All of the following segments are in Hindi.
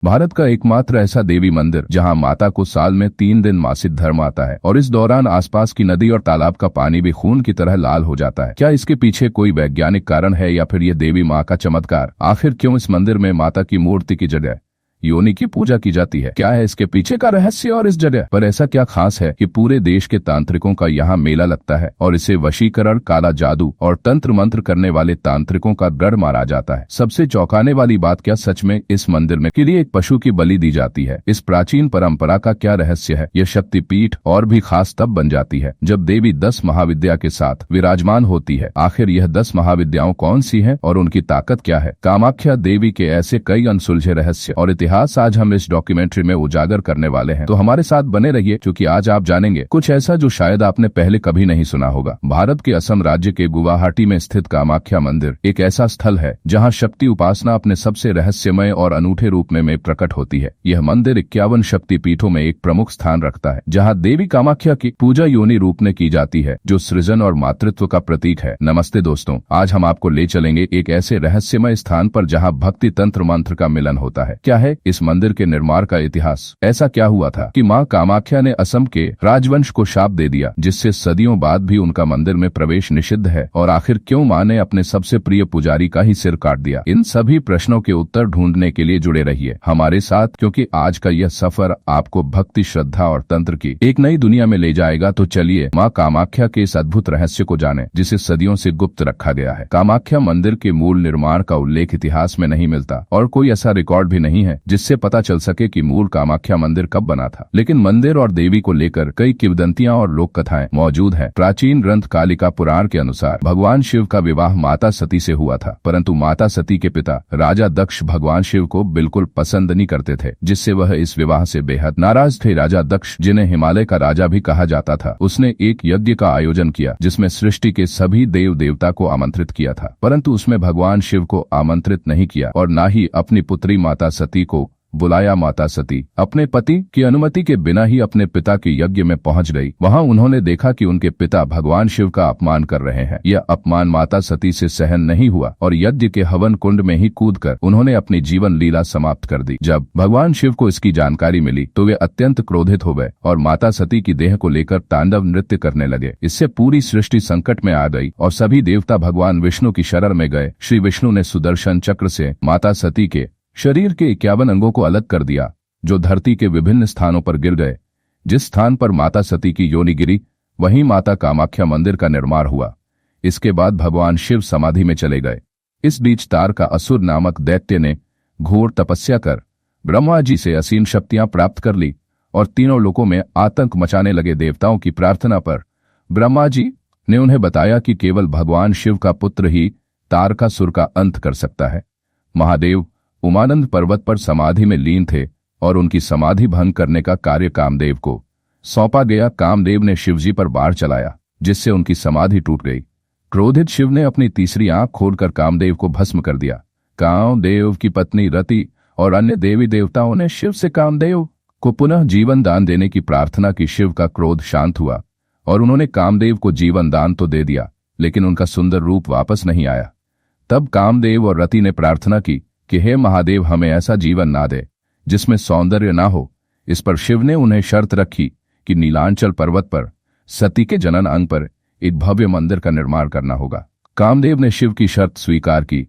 भारत का एकमात्र ऐसा देवी मंदिर जहां माता को साल में 3 दिन मासिक धर्म आता है और इस दौरान आसपास की नदी और तालाब का पानी भी खून की तरह लाल हो जाता है। क्या इसके पीछे कोई वैज्ञानिक कारण है या फिर ये देवी माँ का चमत्कार? आखिर क्यों इस मंदिर में माता की मूर्ति की जगह योनि की पूजा की जाती है? क्या है इसके पीछे का रहस्य और इस जगह पर ऐसा क्या खास है कि पूरे देश के तांत्रिकों का यहाँ मेला लगता है और इसे वशीकरण, काला जादू और तंत्र मंत्र करने वाले तांत्रिकों का गढ़ माना जाता है? सबसे चौंकाने वाली बात, क्या सच में इस मंदिर में के लिए एक पशु की बलि दी जाती है? इस प्राचीन परंपरा का क्या रहस्य है? यह शक्तिपीठ और भी खास तब बन जाती है जब देवी 10 महाविद्या के साथ विराजमान होती है। आखिर यह 10 महाविद्याओं कौन सी हैं और उनकी ताकत क्या है? कामाख्या देवी के ऐसे कई अनसुलझे रहस्य और आज हम इस डॉक्यूमेंट्री में उजागर करने वाले हैं, तो हमारे साथ बने रहिए क्योंकि आज आप जानेंगे कुछ ऐसा जो शायद आपने पहले कभी नहीं सुना होगा। भारत के असम राज्य के गुवाहाटी में स्थित कामाख्या मंदिर एक ऐसा स्थल है जहां शक्ति उपासना अपने सबसे रहस्यमय और अनूठे रूप में प्रकट होती है। यह मंदिर 51 शक्ति पीठों में एक प्रमुख स्थान रखता है जहाँ देवी कामाख्या की पूजा योनि रूप में की जाती है जो सृजन और मातृत्व का प्रतीक है। नमस्ते दोस्तों, आज हम आपको ले चलेंगे एक ऐसे रहस्यमय स्थान पर जहाँ भक्ति तंत्र मंत्र का मिलन होता है। क्या है इस मंदिर के निर्माण का इतिहास? ऐसा क्या हुआ था कि मां कामाख्या ने असम के राजवंश को शाप दे दिया जिससे सदियों बाद भी उनका मंदिर में प्रवेश निषिद्ध है? और आखिर क्यों मां ने अपने सबसे प्रिय पुजारी का ही सिर काट दिया? इन सभी प्रश्नों के उत्तर ढूंढने के लिए जुड़े रहिए हमारे साथ, क्योंकि आज का यह सफर आपको भक्ति, श्रद्धा और तंत्र की एक नई दुनिया में ले जाएगा। तो चलिए मां कामाख्या के इस अद्भुत रहस्य को जाने जिसे सदियों से गुप्त रखा गया है। कामाख्या मंदिर के मूल निर्माण का उल्लेख इतिहास में नहीं मिलता और कोई ऐसा रिकॉर्ड भी नहीं है जिससे पता चल सके कि मूल कामाख्या मंदिर कब बना था। लेकिन मंदिर और देवी को लेकर कई किंवदंतियां और लोक कथाएं मौजूद हैं। प्राचीन ग्रंथ कालिका पुराण के अनुसार भगवान शिव का विवाह माता सती से हुआ था, परंतु माता सती के पिता राजा दक्ष भगवान शिव को बिल्कुल पसंद नहीं करते थे, जिससे वह इस विवाह से बेहद नाराज थे। राजा दक्ष, जिन्हें हिमालय का राजा भी कहा जाता था, उसने एक यज्ञ का आयोजन किया जिसमें सृष्टि के सभी देव देवता को आमंत्रित किया था, परंतु उसमें भगवान शिव को आमंत्रित नहीं किया और न ही अपनी पुत्री माता सती को बुलाया। माता सती अपने पति की अनुमति के बिना ही अपने पिता के यज्ञ में पहुंच गई। वहां उन्होंने देखा कि उनके पिता भगवान शिव का अपमान कर रहे हैं। यह अपमान माता सती से सहन नहीं हुआ और यज्ञ के हवन कुंड में ही कूदकर उन्होंने अपनी जीवन लीला समाप्त कर दी। जब भगवान शिव को इसकी जानकारी मिली तो वे अत्यंत क्रोधित हो गए और माता सती की देह को लेकर तांडव नृत्य करने लगे। इससे पूरी सृष्टि संकट में आ गई और सभी देवता भगवान विष्णु की शरण में गए। श्री विष्णु ने सुदर्शन चक्र से माता सती के शरीर के 51 अंगों को अलग कर दिया जो धरती के विभिन्न स्थानों पर गिर गए। जिस स्थान पर माता सती की योनि गिरी वहीं माता कामाख्या मंदिर का निर्माण हुआ। इसके बाद भगवान शिव समाधि में चले गए। इस बीच तार का असुर नामक दैत्य ने घोर तपस्या कर ब्रह्मा जी से असीम शक्तियां प्राप्त कर ली और तीनों लोकों में आतंक मचाने लगे। देवताओं की प्रार्थना पर ब्रह्मा जी ने उन्हें बताया कि केवल भगवान शिव का पुत्र ही तारकासुर का अंत कर सकता है। महादेव उमानंद पर्वत पर समाधि में लीन थे और उनकी समाधि भंग करने का कार्य कामदेव को सौंपा गया। कामदेव ने शिवजी पर बाण चलाया जिससे उनकी समाधि टूट गई। क्रोधित शिव ने अपनी तीसरी आंख खोलकर कामदेव को भस्म कर दिया। कामदेव की पत्नी रति और अन्य देवी देवताओं ने शिव से कामदेव को पुनः जीवन दान देने की प्रार्थना की। शिव का क्रोध शांत हुआ और उन्होंने कामदेव को जीवन दान तो दे दिया, लेकिन उनका सुंदर रूप वापस नहीं आया। तब कामदेव और रति ने प्रार्थना की कि हे महादेव, हमें ऐसा जीवन ना दे जिसमें सौंदर्य ना हो। इस पर शिव ने उन्हें शर्त रखी कि नीलांचल पर्वत पर सती के जनन अंग पर एक भव्य मंदिर का निर्माण करना होगा। कामदेव ने शिव की शर्त स्वीकार की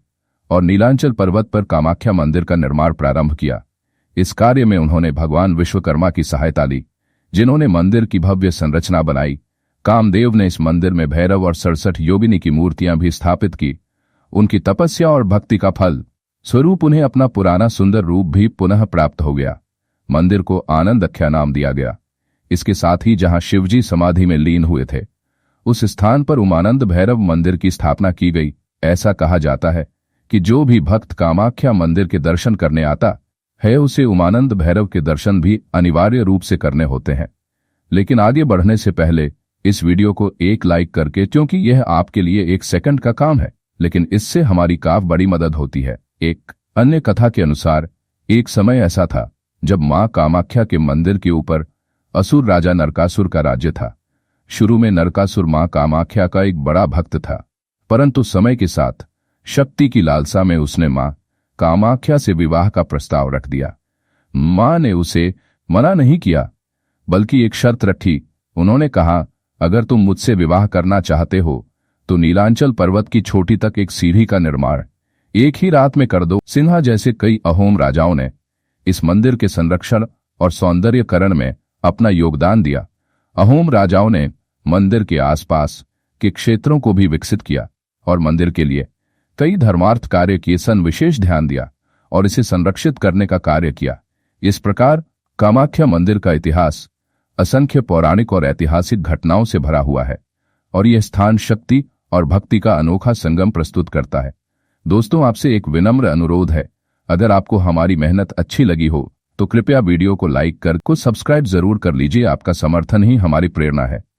और नीलांचल पर्वत पर कामाख्या मंदिर का निर्माण प्रारंभ किया। इस कार्य में उन्होंने भगवान विश्वकर्मा की सहायता ली, जिन्होंने मंदिर की भव्य संरचना बनाई। कामदेव ने इस मंदिर में भैरव और 67 योगिनी की मूर्तियां भी स्थापित की। उनकी तपस्या और भक्ति का फल स्वरूप उन्हें अपना पुराना सुंदर रूप भी पुनः प्राप्त हो गया। मंदिर को आनंदख्या नाम दिया गया। इसके साथ ही जहां शिवजी समाधि में लीन हुए थे उस स्थान पर उमानंद भैरव मंदिर की स्थापना की गई। ऐसा कहा जाता है कि जो भी भक्त कामाख्या मंदिर के दर्शन करने आता है उसे उमानंद भैरव के दर्शन भी अनिवार्य रूप से करने होते हैं। लेकिन आगे बढ़ने से पहले इस वीडियो को एक लाइक करके, क्योंकि यह आपके लिए 1 सेकंड का काम है, लेकिन इससे हमारी काफी बड़ी मदद होती है। एक अन्य कथा के अनुसार एक समय ऐसा था जब मां कामाख्या के मंदिर के ऊपर असुर राजा नरकासुर का राज्य था। शुरू में नरकासुर मां कामाख्या का एक बड़ा भक्त था, परंतु समय के साथ शक्ति की लालसा में उसने मां कामाख्या से विवाह का प्रस्ताव रख दिया। माँ ने उसे मना नहीं किया, बल्कि एक शर्त रखी। उन्होंने कहा, अगर तुम मुझसे विवाह करना चाहते हो तो नीलांचल पर्वत की चोटी तक एक सीढ़ी का निर्माण एक ही रात में कर दो। सिन्हा जैसे कई अहोम राजाओं ने इस मंदिर के संरक्षण और सौंदर्यकरण में अपना योगदान दिया। अहोम राजाओं ने मंदिर के आसपास के क्षेत्रों को भी विकसित किया और मंदिर के लिए कई धर्मार्थ कार्य किए। विशेष ध्यान दिया और इसे संरक्षित करने का कार्य किया। इस प्रकार कामाख्या मंदिर का इतिहास असंख्य पौराणिक और ऐतिहासिक घटनाओं से भरा हुआ है और यह स्थान शक्ति और भक्ति का अनोखा संगम प्रस्तुत करता है। दोस्तों, आपसे एक विनम्र अनुरोध है, अगर आपको हमारी मेहनत अच्छी लगी हो तो कृपया वीडियो को लाइक कर सब्सक्राइब जरूर कर लीजिए। आपका समर्थन ही हमारी प्रेरणा है।